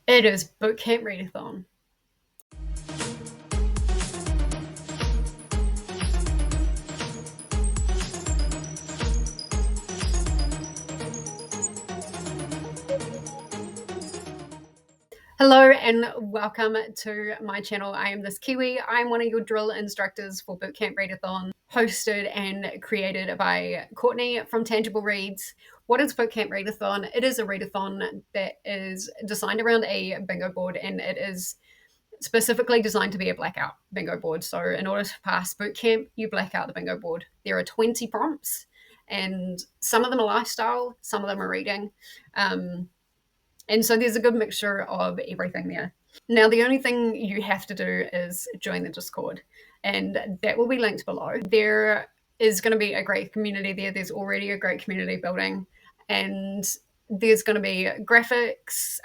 It is Bootcamp Readathon. Hello and welcome to my channel. I am ThisKiwi. I'm one of your drill instructors for Bootcamp Readathon, hosted and created by Courtney from Tangible Reads. What is Bootcamp Readathon? It is a readathon that is designed around a bingo board, and it is specifically designed to be a blackout bingo board. So in order to pass bootcamp, you black out the bingo board. There are 20 prompts, and some of them are lifestyle, some of them are reading. And so there's a good mixture of everything there. Now, the only thing you have to do is join the Discord, and that will be linked below. There is going to be a great community there. There's already a great community building, and there's going to be graphics,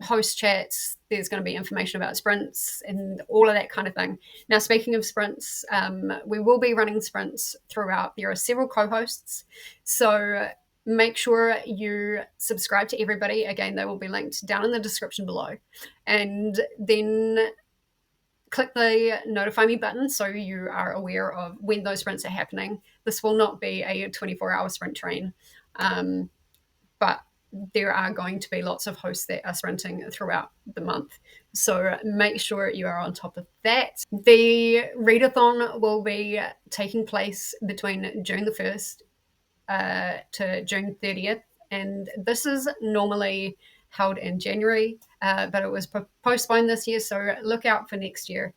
host chats, there's going to be information about sprints and all of that kind of thing. Now, speaking of sprints, we will be running sprints throughout. There are several co-hosts, so make sure you subscribe to everybody. Again, they will be linked down in the description below. And then click the notify me button so you are aware of when those sprints are happening. This will not be a 24-hour sprint train, but there are going to be lots of hosts that are sprinting throughout the month. So make sure you are on top of that. The readathon will be taking place between June the 1st to June 30th. And this is normally held in January, but it was postponed this year. So look out for next year,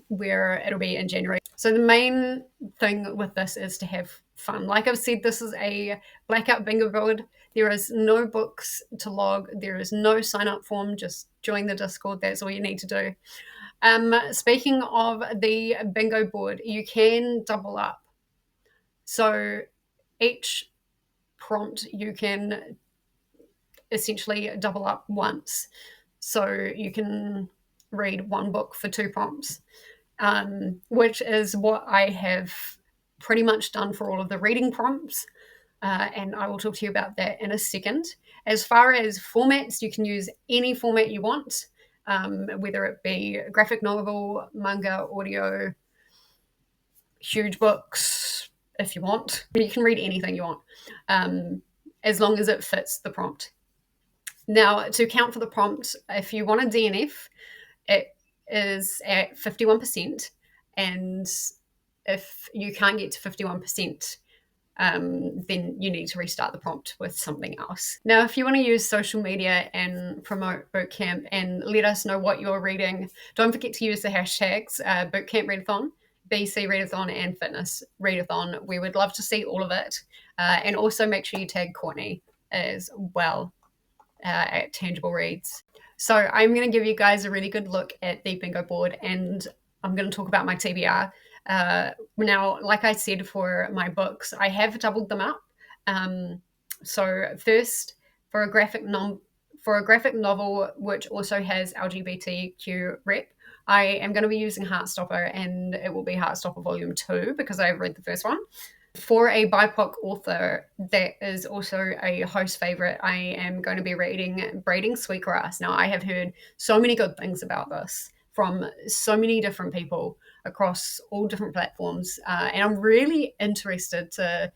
where it'll be in January. So the main thing with this is to have fun. Like I've said, this is a blackout bingo board. There is no books to log. There is no sign up form. Just join the Discord. That's all you need to do. Speaking of the bingo board, you can double up. So each prompt you can essentially double up once. So you can read one book for 2 prompts, which is what I have pretty much done for all of the reading prompts. And I will talk to you about that in a second. As far as formats, you can use any format you want, whether it be graphic novel, manga, audio, huge books, if you want. You can read anything you want, as long as it fits the prompt. Now, to count for the prompt, if you want a DNF, it is at 51%. And if you can't get to 51%, then you need to restart the prompt with something else. Now, if you want to use social media and promote Bootcamp and let us know what you're reading, don't forget to use the hashtags Bootcamp Readathon, BCReadathon, and Fitness Readathon. We would love to see all of it. And also make sure you tag Courtney as well at Tangible Reads. So I'm going to give you guys a really good look at the bingo board, and I'm going to talk about my TBR. Now, like I said, for my books, I have doubled them up. So first, for a graphic novel, which also has LGBTQ rep, I am going to be using Heartstopper, and it will be Heartstopper Volume 2 because I've read the first one. For a BIPOC author that is also a host favorite, I am going to be reading Braiding Sweetgrass. Now, I have heard so many good things about this from so many different people across all different platforms, and I'm really interested to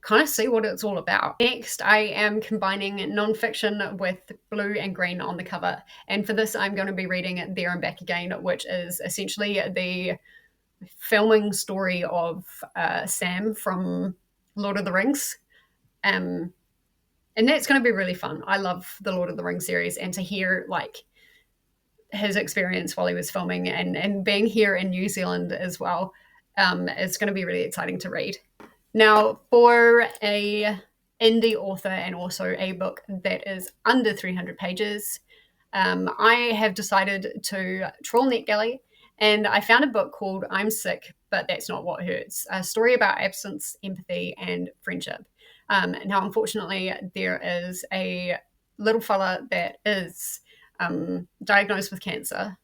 kind of see what it's all about. Next, I am combining nonfiction with blue and green on the cover, and for this, I'm going to be reading There and Back Again, which is essentially the filming story of Sam from Lord of the Rings. And that's going to be really fun. I love the Lord of the Rings series, and to hear like his experience while he was filming and being here in New Zealand as well, it's going to be really exciting to read. Now, for a indie author and also a book that is under 300 pages, I have decided to troll NetGalley, and I found a book called I'm Sick, But That's Not What Hurts, a story about absence, empathy, and friendship. Now, unfortunately, there is a little fella that is diagnosed with cancer,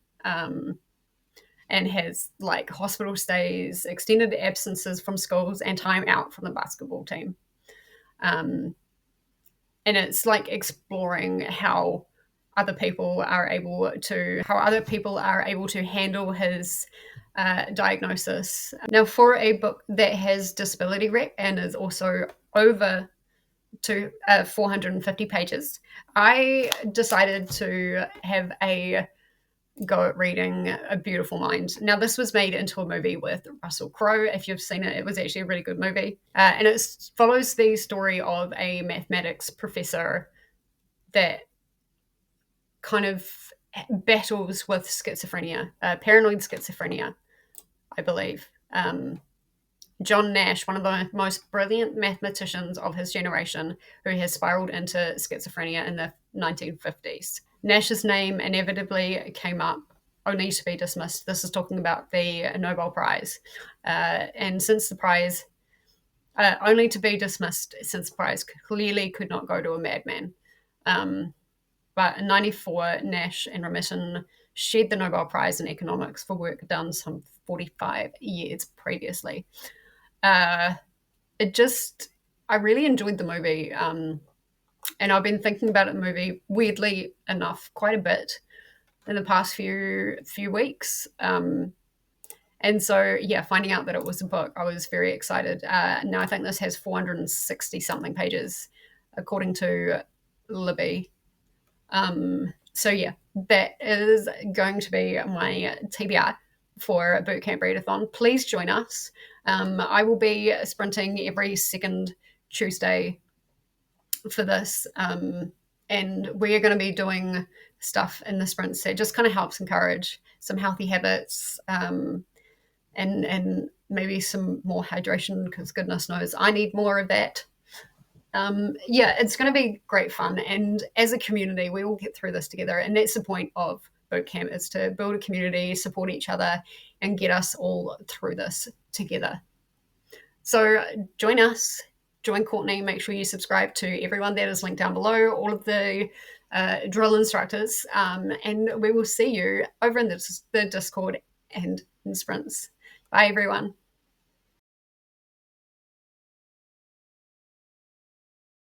and has like hospital stays, extended absences from schools, and time out from the basketball team. And it's like exploring how other people are able to handle his diagnosis. Now, for a book that has disability rep and is also over to 450 pages, I decided to have a go at reading A Beautiful Mind. Now, this was made into a movie with Russell Crowe. If you've seen it, it was actually a really good movie. And it follows the story of a mathematics professor that kind of battles with schizophrenia, paranoid schizophrenia, I believe. John Nash, one of the most brilliant mathematicians of his generation, who has spiraled into schizophrenia in the 1950s. Nash's name inevitably came up only to be dismissed. This is talking about the Nobel Prize. And since the prize, only to be dismissed since the prize clearly could not go to a madman. But in 94, Nash and Remission shared the Nobel Prize in economics for work done some 45 years previously. I really enjoyed the movie. And I've been thinking about the movie, weirdly enough, quite a bit in the past few weeks. And so, yeah, finding out that it was a book, I was very excited. Now I think this has 460 something pages, according to Libby. So yeah, that is going to be my TBR for Bootcamp Readathon. Please join us. I will be sprinting every second Tuesday for this. And we are going to be doing stuff in the sprints that just kind of helps encourage some healthy habits, and maybe some more hydration, because goodness knows I need more of that. Yeah, it's going to be great fun. And as a community, we will get through this together. And that's the point of Bootcamp, is to build a community, support each other, and get us all through this together. So join us, join Courtney. Make sure you subscribe to everyone that is linked down below, all of the drill instructors. And we will see you over in the Discord and in sprints. Bye, everyone.